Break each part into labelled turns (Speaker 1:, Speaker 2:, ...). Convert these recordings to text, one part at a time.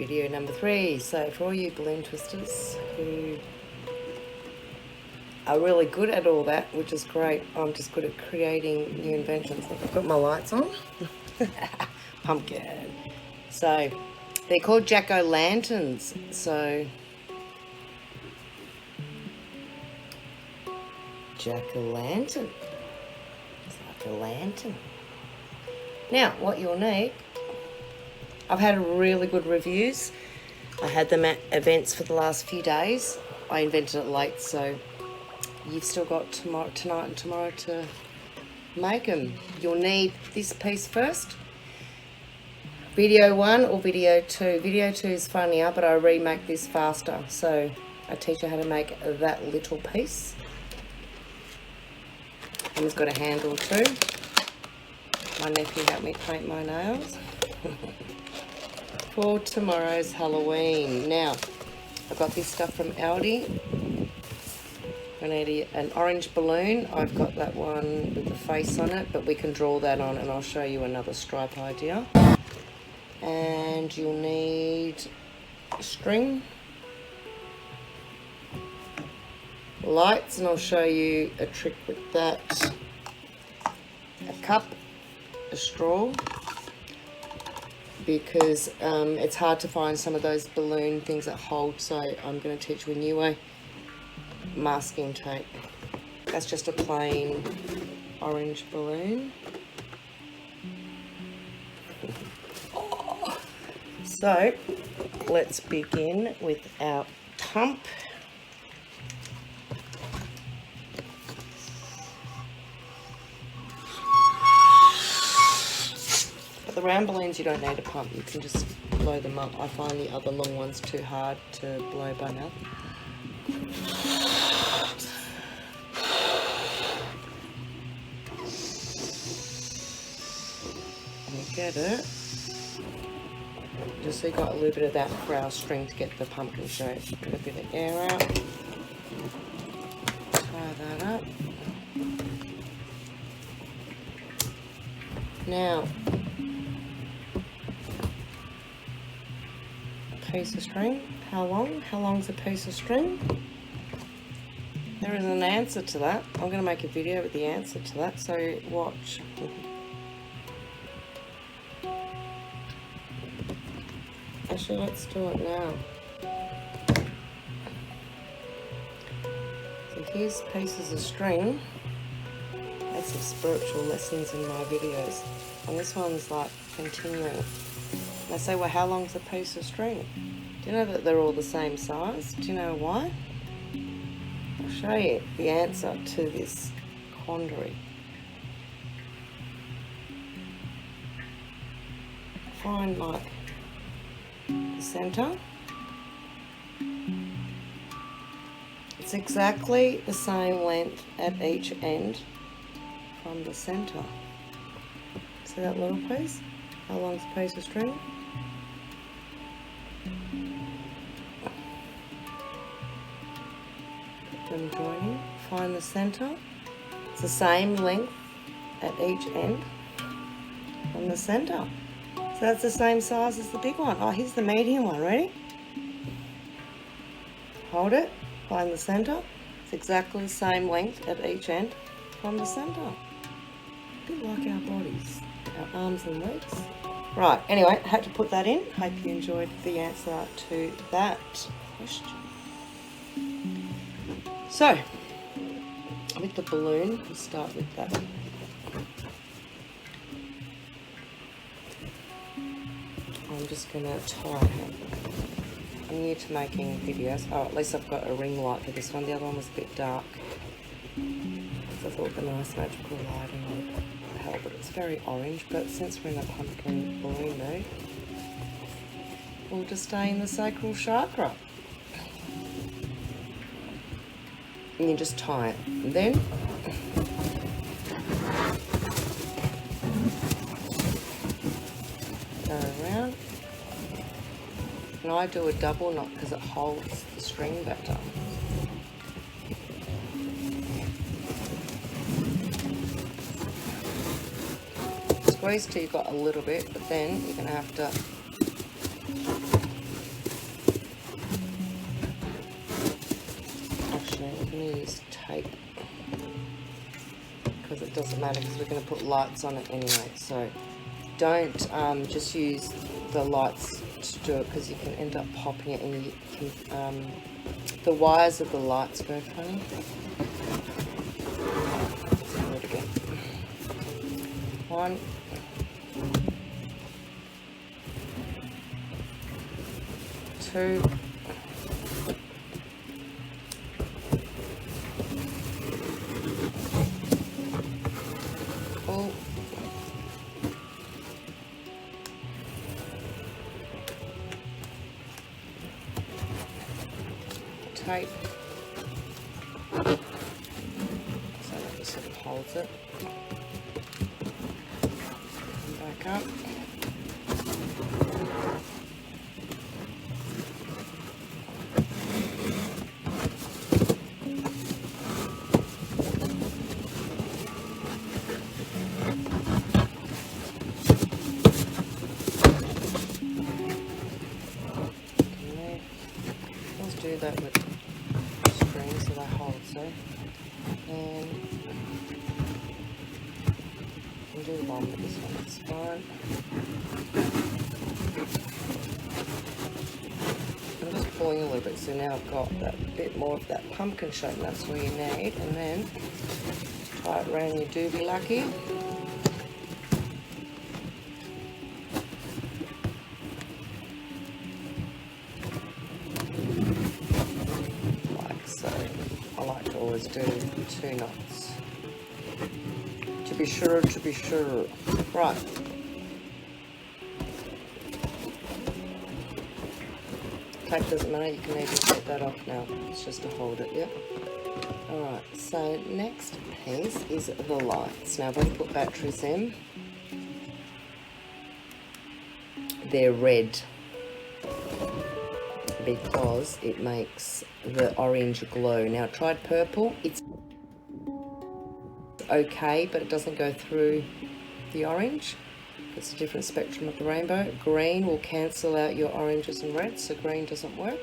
Speaker 1: video number 3. So for all you balloon twisters who are really good at all that, which is great, I'm just good at creating new inventions. Look, I've got my lights on. Pumpkin. So they're called jack-o'-lanterns. So jack-o'-lantern. It's like a lantern. Now, what you'll need, I've had really good reviews. I had them at events for the last few days. I invented it late, so you've still got tonight and tomorrow to make them. You'll need this piece first. Video 1 or video 2. Video 2 is funnier, but I remake this faster. So I teach you how to make that little piece. And it's got a handle too. My nephew helped me paint my nails. For tomorrow's Halloween. Now, I've got this stuff from Aldi. I need an orange balloon. I've got that one with the face on it, but we can draw that on and I'll show you another stripe idea. And you'll need string, lights, and I'll show you a trick with that. A cup, a straw, because it's hard to find some of those balloon things that hold, so I'm going to teach you a new way. Masking tape. That's just a plain orange balloon. So let's begin with our pump. But the round balloons, you don't need a pump, you can just blow them up. I find the other long ones too hard to blow by mouth. And you get it. Just so you got a little bit of that for our string to get the pumpkin shape. Get a bit of air out. Tie that up. Now, a piece of string. How long? How long's a piece of string? There is an answer to that. I'm going to make a video with the answer to that, so watch. Actually, let's do it now. So here's pieces of string. I have some spiritual lessons in my videos. And this one's like continuing. They say, well, how long's a piece of string? Do you know that they're all the same size? Do you know why? I'll show you the answer to this quandary. Find like the center. It's exactly the same length at each end from the center. See that little piece? How long's a piece of string? Put them joining. Find the center. It's the same length at each end from the center. So that's the same size as the big one. Oh, here's the medium one. Ready? Hold it. Find the center. It's exactly the same length at each end from the center. A bit like our bodies, our arms and legs. Right, anyway, I had to put that in. Hope you enjoyed the answer to that question. So, with the balloon, we'll start with that. I'm just going to tie it. I'm new to making videos. Oh, at least I've got a ring light for this one. The other one was a bit dark. So I thought the nice magical lighting would help, but it's very orange. But since we're in a pumpkin balloon mood, we'll just stay in the sacral chakra. And you just tie it. And then go around. And I do a double knot because it holds the string better. Squeeze till you've got a little bit, but then you're going to have to tape, because it doesn't matter because we're going to put lights on it anyway. So don't just use the lights to do it, because you can end up popping it and you can, the wires of the lights go funny. Let's do it again. 1, 2, 4, tape, so that just sort of holds it. Back up. Let's do that with string so they hold so. And we'll do one with this one, it's fine. I'm just pulling a little bit, so now I've got that bit more of that pumpkin shape, and that's what you need. And then tie it around your doobie lucky. Like so. I like to always do 2 knots. To be sure, to be sure. Right. Tape doesn't matter, you can even take that off now. It's just to hold it, yep. Alright, so next piece is the lights. Now I've already put batteries in. They're red because it makes the orange glow. Now I tried purple, it's okay, but it doesn't go through the orange. It's a different spectrum of the rainbow. Green will cancel out your oranges and reds, so green doesn't work.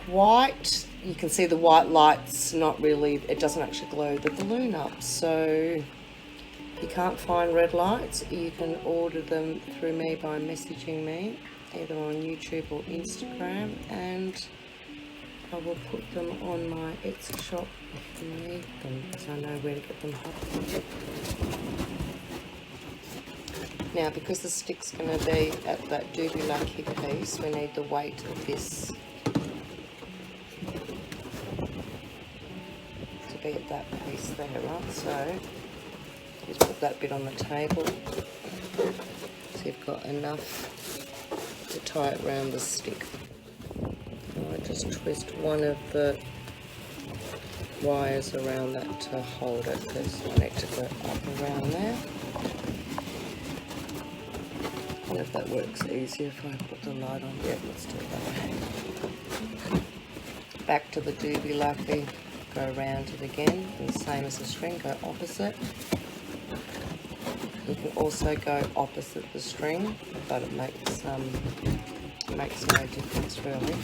Speaker 1: White, you can see the white light's not really, it doesn't actually glow the balloon up. So if you can't find red lights, you can order them through me by messaging me, either on YouTube or Instagram, and I will put them on my Etsy shop if you need them, because I know where to get them hot. Now, because the stick's going to be at that doobie lucky piece, we need the weight of this to be at that piece there, right? So, just put that bit on the table, so you've got enough to tie it around the stick. I just twist one of the wires around that to hold it, because I need to go up around there. I don't know if that works easier if I put the light on. Yeah, let's do it that way. Back to the doobie lucky, go around it again, and the same as the string, go opposite. You can also go opposite the string, but it makes no difference really.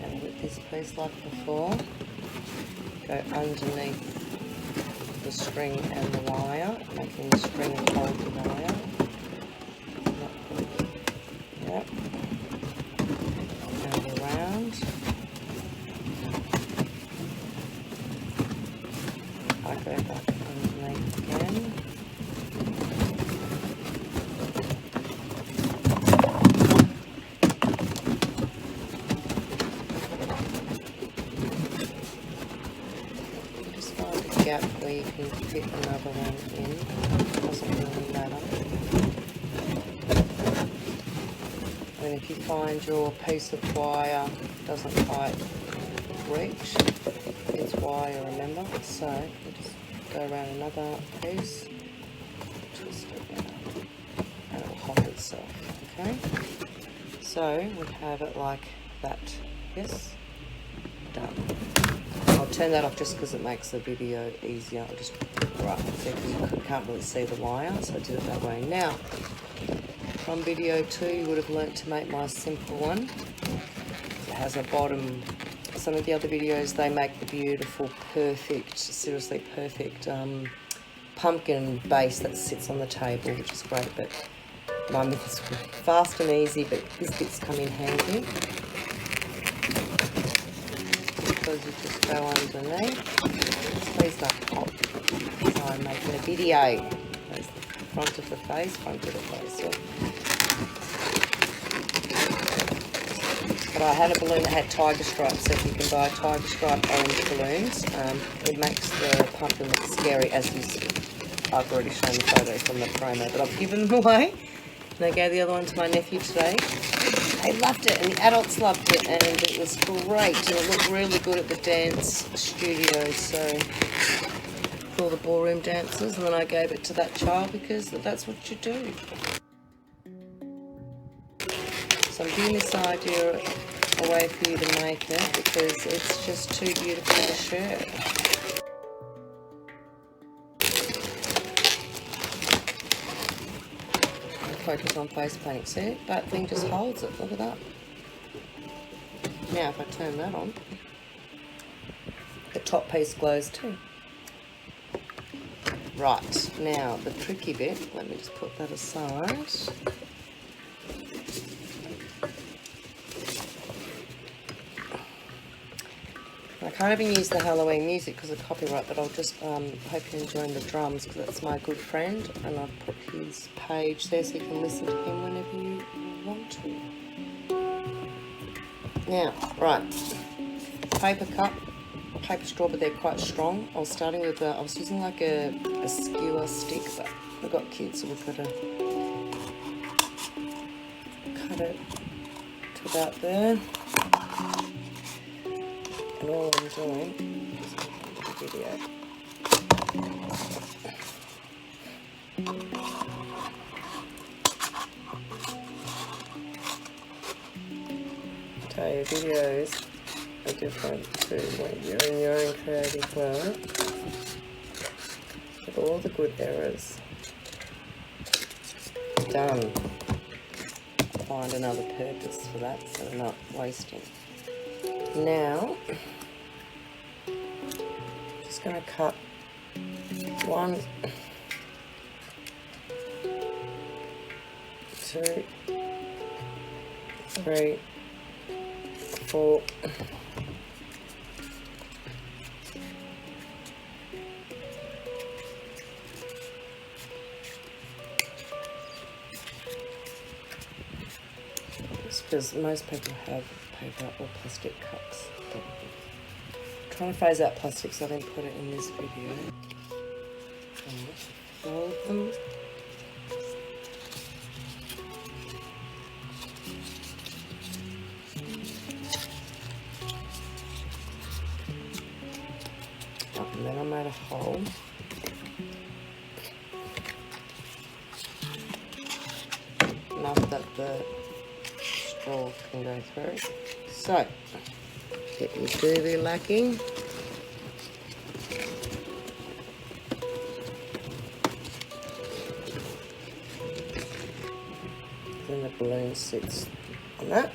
Speaker 1: And with this piece like before, go underneath the string and the wire, making the string hold the wire. Yep. And around. I go back underneath again. Just find a gap where you can fit another one in. Doesn't really matter. And if you find your piece of wire doesn't quite reach, it's wire, remember? So you just go around another piece, twist it around, and it will hold itself, okay? So we have it like that, yes? Done. I'll turn that off just because it makes the video easier. I'll just, right, because you can't really see the wire, so I did it that way. Now, from video 2, you would have learnt to make my simple one. It has a bottom some of the other videos, they make the beautiful, perfect, seriously perfect pumpkin base that sits on the table, which is great. But my method's fast and easy, but biscuits come in handy because you just go underneath. Please don't pop. So I'm making a video. There's the front of the face, yeah. But I had a balloon that had tiger stripes, so if you can buy tiger stripe orange balloons, it makes the pumpkin look scary, as is. I've already shown the photo from the promo, but I've given them away. And I gave the other one to my nephew today. They loved it, and the adults loved it, and it was great. And it looked really good at the dance studio, so for all the ballroom dancers. And then I gave it to that child because that's what you do. So I'm giving this idea a way for you to make it because it's just too beautiful to share. Focus on face painting. See, that thing just holds it. Look at that. Now if I turn that on, the top piece glows too. Right, now the tricky bit, let me just put that aside. I can't even use the Halloween music because of copyright, but I'll just hope you're enjoying the drums because that's my good friend, and I've put his page there so you can listen to him whenever you want to. Now, right, paper cup, paper straw, but they're quite strong. I was starting with I was using like a skewer stick, but we've got kids, so we've got to cut it to about there. And all I'm doing is making the video. I tell you, videos are different to when you're in your own creative work. With all the good errors done. Find another purpose for that so we're not wasting. Now, just going to cut 1, 2, 3, 4, 'cause most people have paper or plastic cups. But I'm trying to phase out plastic so I didn't put it in this video. Fold them. And then I made a hole. Enough that the straw can go through. So, get your doobie lacking. Then the balloon sits on that.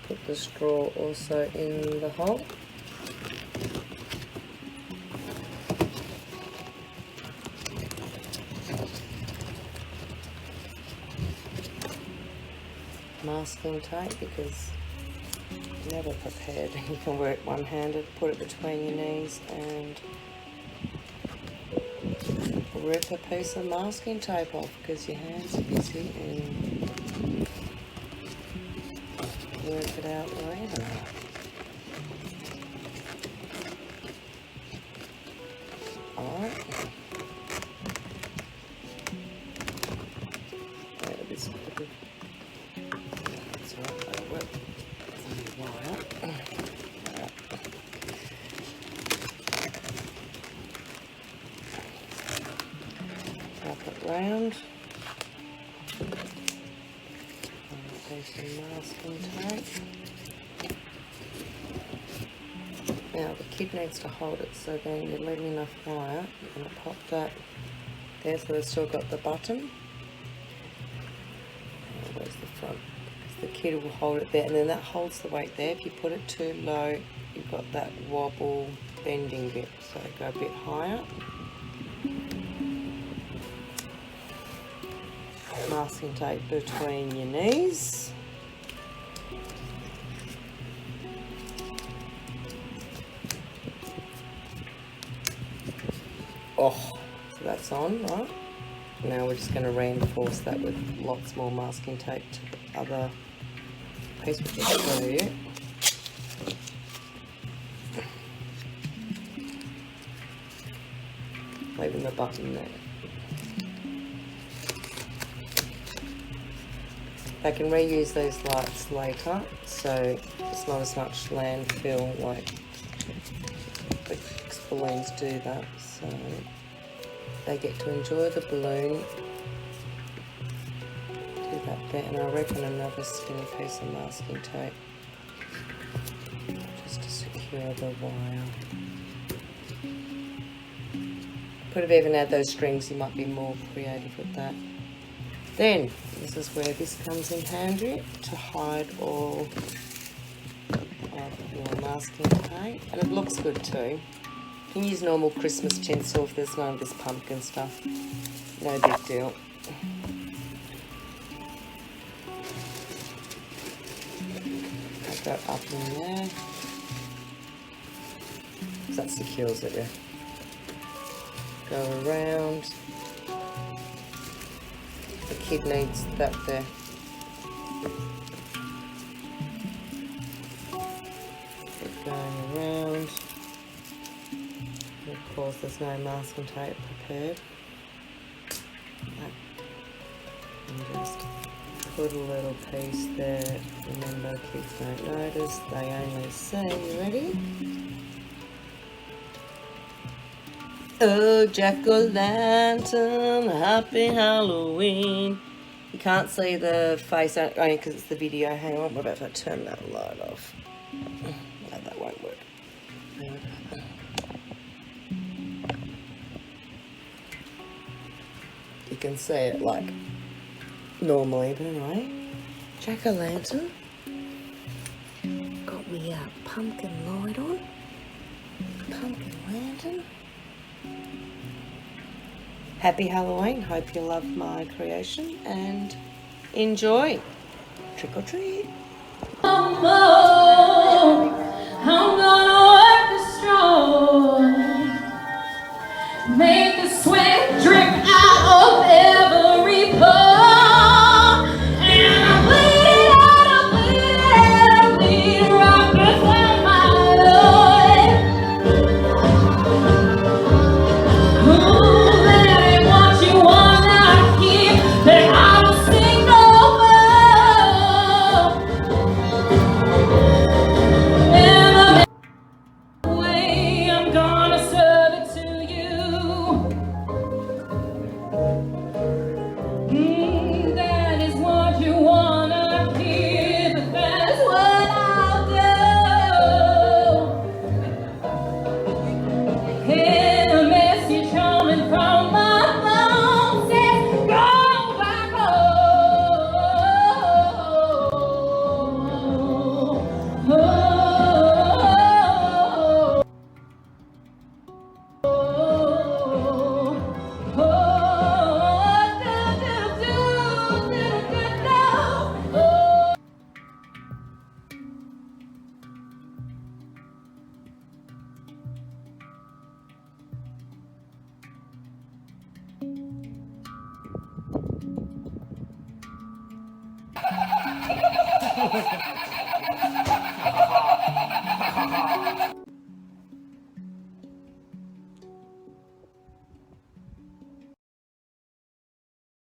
Speaker 1: Put the straw also in the hole. Masking tape because you're never prepared. You can work one-handed, put it between your knees and rip a piece of masking tape off because your hands are busy and work it out later. Alright. This good. That's right, that'll work. Wire. Wrap it round. Take some masking tape. Now the kid needs to hold it, so then you're leaving enough wire. I'm going to pop that there so they've still got the button. Where's the front? the kid will hold it there, and then that holds the weight there. If you put it too low, you've got that wobble bending bit, so go a bit higher. Masking tape between your knees. Oh, so that's on, right? Now we're just going to reinforce that with lots more masking tape to the other piece, which I'll show you. Leaving the button there. They can reuse those lights later, so it's not as much landfill like the balloons do that. So they get to enjoy the balloon. Do that there, and I reckon another skinny piece of masking tape just to secure the wire. Could have even had those strings, you might be more creative with that. Then, this is where this comes in handy to hide all of your masking tape. And it looks good too. You can use normal Christmas tinsel if there's none of this pumpkin stuff. No big deal. Put that up in there. So that secures it, yeah. Go around. The kid needs that there. Keep going around. And of course, there's no masking tape prepared. And just put a little piece there. Remember, kids don't notice, they only see. You ready? Oh, jack-o'-lantern, happy Halloween. You can't see the face only because it's the video. Hang on, what about if I turn that light off? No, that won't work. You can see it like normally, but anyway. Jack-o'-lantern. Got me a pumpkin light on. Pumpkin lantern. Happy Halloween. Hope you love my creation and enjoy. Trick or treat.
Speaker 2: I'm gonna work the straw, make the sweat drip out of every pore, and I bleed right beside my Lord. That ain't what you wanna hear, that I will sing no more. Way I'm gonna serve it to you. That is what you wanna hear, but that's what I'll do. And a message coming from my phone says, go back home.